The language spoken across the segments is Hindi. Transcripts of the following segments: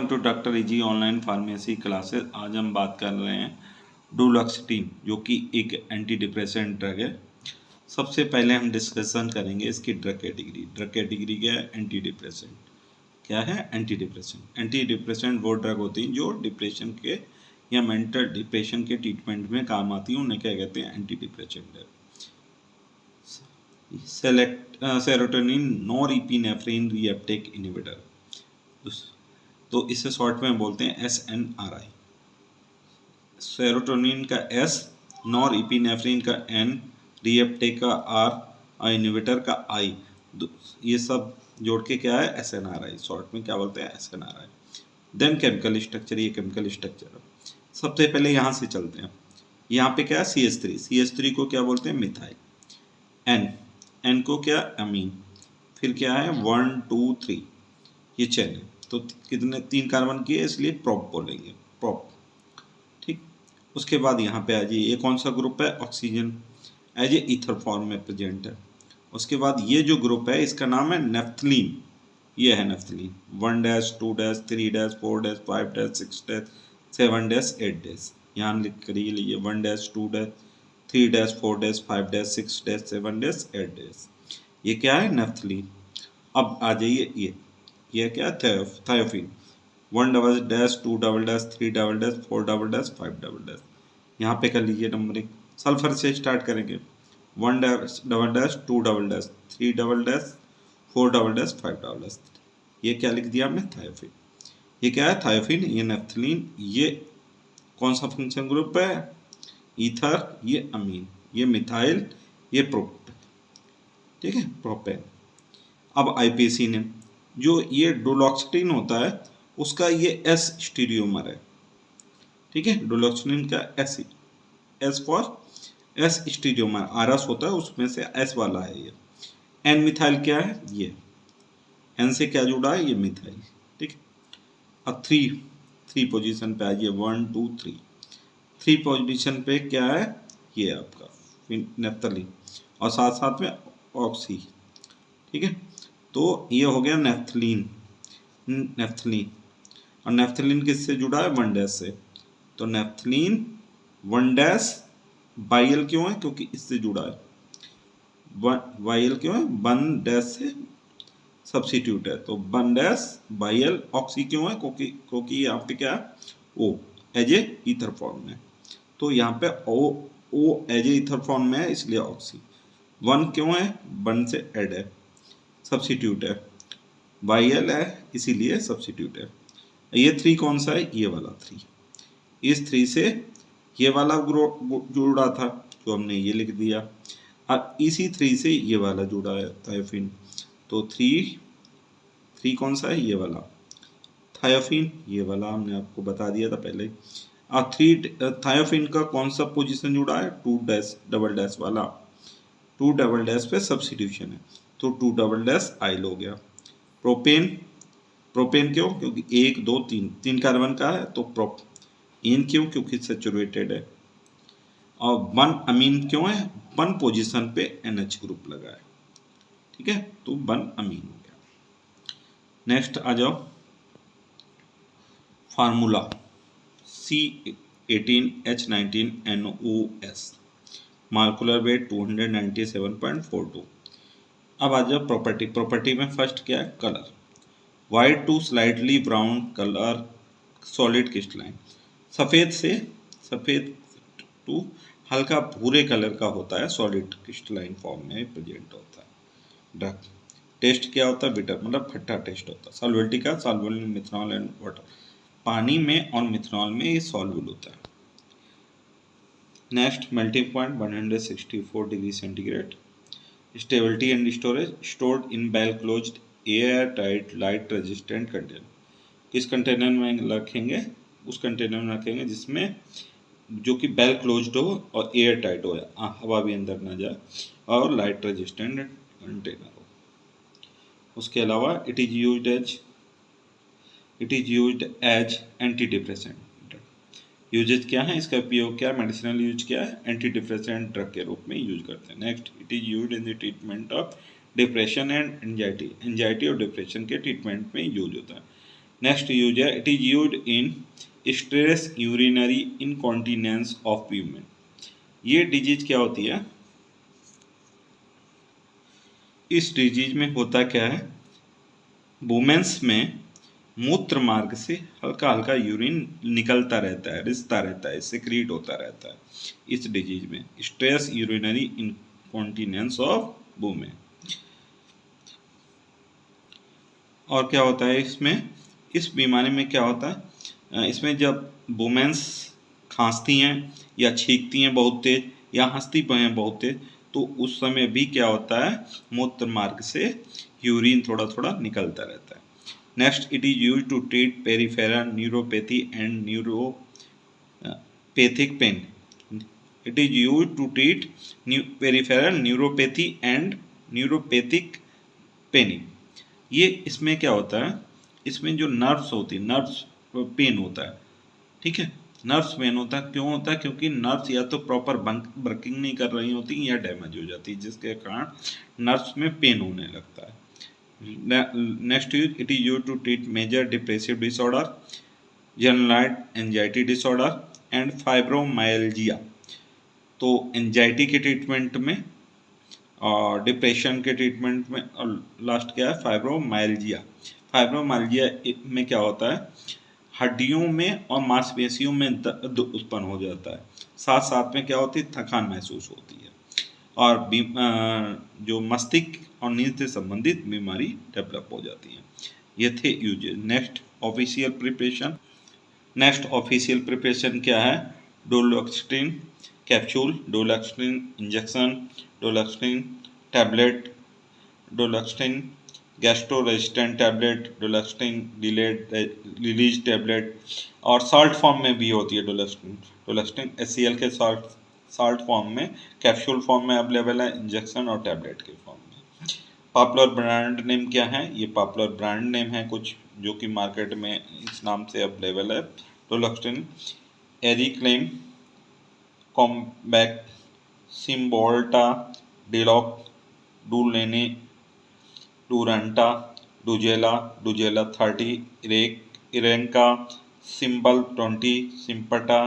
To doctor easy online pharmacy classes. आज हम बात कर रहे हैं डुलोक्सिटिन, जो कि एक एंटी डिप्रेसेंट ड्रग है। सबसे पहले हम डिस्कशन करेंगे इसकी ड्रग कैटेगरी। ड्रग कैटेगरी क्या है? Anti depressant. क्या है? Anti depressant. एंटी डिप्रेसेंट वो ड्रग होती हैं जो डिप्रेशन के या मेंटल डिप्रेशन के ट्रीटमेंट में काम आती हैं। उन्हें क्या कहते हैं? Anti depressant drug. Serotonin norepinephrine reuptake inhibitor, तो इसे शॉर्ट में बोलते हैं SNRI। सेरोटोनिन का S, नॉरएपिनेफ्रिन का N, रीअपटेक का R और इनहिबिटर का I, ये सब जोड़ के क्या है? SNRI। शॉर्ट में क्या बोलते हैं? SNRI। देन केमिकल स्ट्रक्चर, ये केमिकल स्ट्रक्चर। सबसे पहले यहाँ से चलते हैं। यहाँ पे क्या है? CH3 को क्या बोलते हैं? मिथाइल। N को क्या? अमीन। फिर क्या है? 1 2 3, ये चेन है। तो कितने? 3 कार्बन की है, इसलिए प्रोप बोलेंगे, प्रोप। ठीक। उसके बाद यहाँ पे आ जाइए, ये कौन सा ग्रुप है? Oxygen, as a ether form में प्रेजेंट है। उसके बाद ये जो ग्रुप है इसका नाम है नेफ्थलीन। ये है नेफ्थलीन। 1 2 3 4 5 6 7 8 यहाँ लिख कर ये लीजिए। 1 2 3 4 5 6 7 8। ये क्या है? नेफ्थलीन। अब आ जाइए, ये क्या? थायोफिन। 1 2 3 4 5। यहाँ पे कर लीजिए नंबरिंग। सल्फर से स्टार्ट करेंगे। 1 2 3 4 5। ये क्या लिख दिया हमने? थायोफिन। ये क्या है? थायोफिन। ये नेफ्थलीन। ये कौन सा फंक्शन ग्रुप है? ईथर। ये अमीन। ये मिथाइल। ये प्रोपेन। ठीक है, प्रोपेन। अब आईपीसी ने जो ये डुलोक्सिटिन होता है उसका ये S स्टीरियोमर है। ठीक है, डुलोक्सिटिन का S फॉर S स्टीरियोमर RS होता है, उसमें से S वाला है ये। N मिथाइल क्या है? ये N से क्या जुड़ा है? ये मिथाइल। ठीक है। अब थ्री पोजीशन पे आइए। 1 2 3। 3 पोजीशन पे क्या है? ये आपका नेफ्थलीन और साथ साथ में ऑक्सी। ठीक है, तो ये हो गया नेफ्थलीन। और नेफ्थलीन किससे जुड़ा है? 1 से। तो नेफ्थलीन 1 बाइल क्यों है? क्योंकि इससे जुड़ा है। बाइल क्यों है? 1 से सब्सिट्यूट है, तो 1 बाइल। ऑक्सी क्यों है? क्योंकि यहाँ पे क्या है? O as a ether form में। तो यहाँ पे O as a ether form में है, इसलिए ऑक्सी। 1 क्यों है? 1 से एड है, सब्सिट्यूट है। बाइल है, इसीलिए सब्सिट्यूट है। ये 3 कौन सा है? ये वाला 3। इस 3 से ये वाला ग्रुप जुड़ा था, जो हमने ये लिख दिया। अब इसी 3 से ये वाला जुड़ा है, थायोफिन। तो 3 कौन सा है? ये वाला थायोफिन। ये वाला हमने आपको बता दिया था पहले। अब 3 थायोफिन का कौन सा पोजीशन जुड़ा है? 2 वाला। 2 पे सब्सिट्यूशन है, तो 2 आइल हो गया। प्रोपेन क्यों? क्योंकि 1 2 3 कार्बन का है, तो प्रोपेन क्यों? क्योंकि सैचुरेटेड है। और 1 अमीन क्यों है? 1 पोजीशन पे NH ग्रुप लगा है। ठीक है, तो 1 अमीन हो गया। नेक्स्ट आ जाओ, फार्मूला C18H19NOS, मार्कुलर वेट 297.42। अब आ जाओ प्रॉपर्टी में फर्स्ट क्या है? Colour. White to slightly brown colour, solid crystalline. सफ़ेद टू हल्का भूरे कलर का होता है, सॉलिड क्रिस्टलाइन फॉर्म में प्रेजेंट होता है। ड्रग टेस्ट क्या होता है? बिटर, मतलब खट्टा टेस्ट होता है। सॉल्युबिलिटी का soluble in methanol and water, पानी में और मिथनॉल में ये सॉल्युबल होता है। Next melting point 164 degree centigrade. Stability and storage, stored in well closed air tight light resistant container. किस कंटेनर में रखेंगे? उस कंटेनर में रखेंगे जिसमें जो कि वेल क्लोज्ड हो और एयर टाइट हो, हवा भी अंदर ना जाए, और लाइट रेजिस्टेंट कंटेनर हो। उसके अलावा it is used as anti depressant. Usages क्या है इसका? उपयोग क्या? मेडिसिनल यूज क्या है? एंटी डिप्रेसेंट ड्रग के रूप में यूज करते हैं। Next, it is used in the treatment of depression and anxiety. Anxiety और डिप्रेशन के ट्रीटमेंट में यूज होता है। नेक्स्ट यूज है, it is used in stress urinary incontinence of women. ये डिजीज क्या होती है? इस डिजीज में होता क्या है, वुमेन्स में मूत्र मार्ग से हल्का हल्का यूरिन निकलता रहता है, रिसता रहता है, सिक्रीट होता रहता है इस डिजीज में, stress urinary incontinence of women. और क्या होता है इसमें, इस बीमारी में क्या होता है, इसमें जब वुमेन्स खांसती हैं या छींकती हैं बहुत तेज या हंसती हैं बहुत तेज, तो उस समय भी क्या होता है, मूत्र मार्ग से यूरिन थोड़ा थोड़ा निकलता रहता है। Next, it is used to treat peripheral neuropathy and neuropathic pain. It is used to treat peripheral neuropathy and neuropathic paining. ये इसमें क्या होता है, इसमें जो नर्व्स होती है, नर्व्स पेन होता है, ठीक है, नर्व्स पेन होता है। क्यों होता है? क्योंकि नर्व्स या तो प्रॉपर वर्किंग नहीं कर रही होती या डैमेज हो जाती है, जिसके कारण नर्व्स में पेन होने लगता है। Next use, it is use to treat major depressive disorder, generalised anxiety disorder and fibromyalgia. तो एंजाइटी के ट्रीटमेंट में और डिप्रेशन के ट्रीटमेंट में, और लास्ट क्या है, फाइब्रोमाइल्जिया। फाइब्रोमाइल्जिया में क्या होता है, हड्डियों में और मांसपेशियों में दर्द उत्पन्न हो जाता है, साथ साथ में क्या होती है, थकान महसूस होती है, और जो मस्तिष्क और नींद से संबंधित बीमारी डेवलप हो जाती है। ये थे uses. Next official preparation. Next official preparation क्या है, duloxetine capsule, duloxetine injection, duloxetine tablet, duloxetine gastro resistant tablet, duloxetine delayed release tablet, और सॉल्ट फॉर्म में भी होती है डोलोक्सिन। डोलोक्सिन HCl के सॉल्ट फॉर्म में, कैप्सूल फॉर्म में अवेलेबल है, इंजेक्शन और टैबलेट के फॉर्म में। पॉपुलर ब्रांड नेम क्या है, ये पॉपुलर ब्रांड नेम है कुछ जो कि मार्केट में इस नाम से अवेलेबल है। डोलोक्सिन, एरिक्लेम, कॉम्बैक, सिम्बोल्टा, डिलॉक, डूलेने, डूरंटा, डुजेला, डुजेला 30, इरेंका, सिंबल 20, सिम्पटा,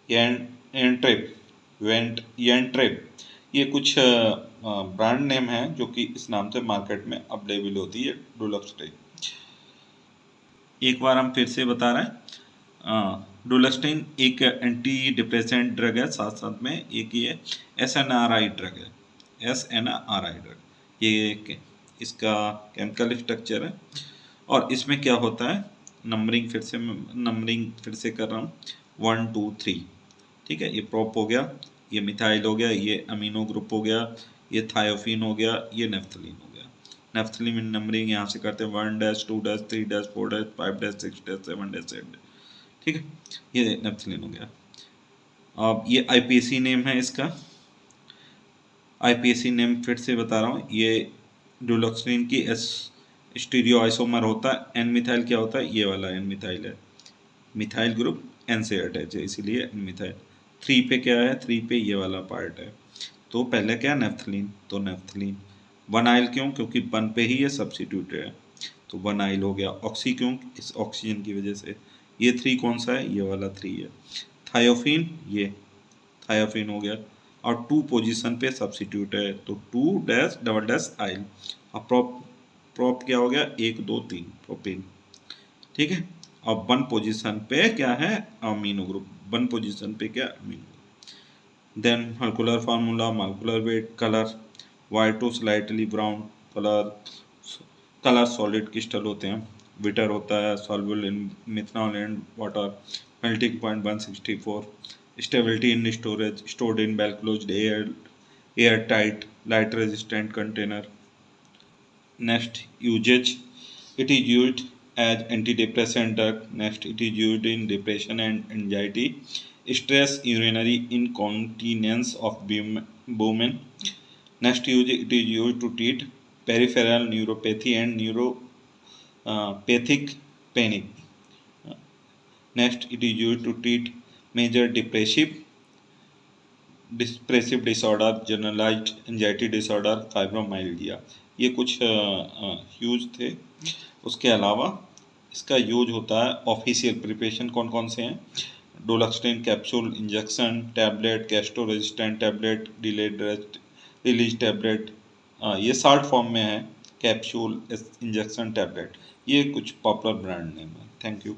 येंट्रिप, येंट्रिप। ये कुछ ब्रांड नेम है जो कि इस नाम से मार्केट में अवेलेबल होती है, डोलोक्सिन। एक बार हम फिर से बता रहे हैं, डोलोक्सिन एक एंटी डिप्रेसेंट ड्रग है, साथ साथ में एक ये SNRI ड्रग है, SNRI ड्रग। ये इसका केमिकल स्ट्रक्चर है, और इसमें क्या होता है, नंबरिंग फिर से कर रहा हूँ, 1 2 3, ठीक है। ये प्रोप हो गया, ये मिथाइल हो गया, ये अमीनो ग्रुप हो गया, ये थायोफिन हो गया, ये नेफ्थलीन हो गया। नेफ्थलीन में नंबरिंग यहाँ से करते हैं 1 2 3 4 5 6 7 8, ठीक है, ये नेफ्थलीन हो गया। अब ये IPAC नेम है इसका, IPAC नेम फिर से बता रहा हूँ, ये डोलोक्सिन की स्टीरियो आइसोमर होता है। एन मिथाइल क्या होता है, ये वाला एन मिथाइल है, मिथाइल ग्रुप एन से अटैच है, इसीलिए एन मिथाइल। 3 पे क्या है, 3 पे ये वाला पार्ट है, तो पहले क्या, नेफ्थलीन, तो नेफ्थलीन। 1 आइल क्यों, क्योंकि 1 पे ही ये सब्सिट्यूट है, तो 1 आइल हो गया। ऑक्सी क्यों, इस ऑक्सीजन की वजह से। ये 3 कौन सा है, ये वाला 3 है। थायोफिन, ये थायोफिन हो गया, और 2 पोजीशन पे सब्सिट्यूट है, तो 2 आइल। अब प्रोप क्या हो गया, 1 2 3 प्रोपेन, ठीक है। अब 1 पोजीशन पे क्या है, अमीनो ग्रुप, 1 पोजीशन पे क्या, amino. Then molecular formula, molecular weight, colour white to slightly brown, colour solid crystal होते हैं, विटर होता है, soluble in methanol and water, melting point 164, stability in storage, stored in well closed air tight light resistant container. Next, usage, it is used as antidepressant drug. Next, it is used in depression and anxiety, stress, urinary incontinence of women. Next use, it is used to treat peripheral neuropathy and neuropathic panic. Next, it is used to treat major depressive disorder, generalised anxiety disorder, fibromyalgia. ये कुछ यूज थे। उसके अलावा इसका यूज होता है ऑफिशियल प्रिपरेशन कौन कौन से हैं, duloxetine capsule, injection, tablet, gastro resistant tablet, delayed release tablet, ये साल्ट फॉर्म में है, कैप्सूल, इंजेक्शन, टैबलेट, ये कुछ पॉपुलर ब्रांड नेम है। Thank you.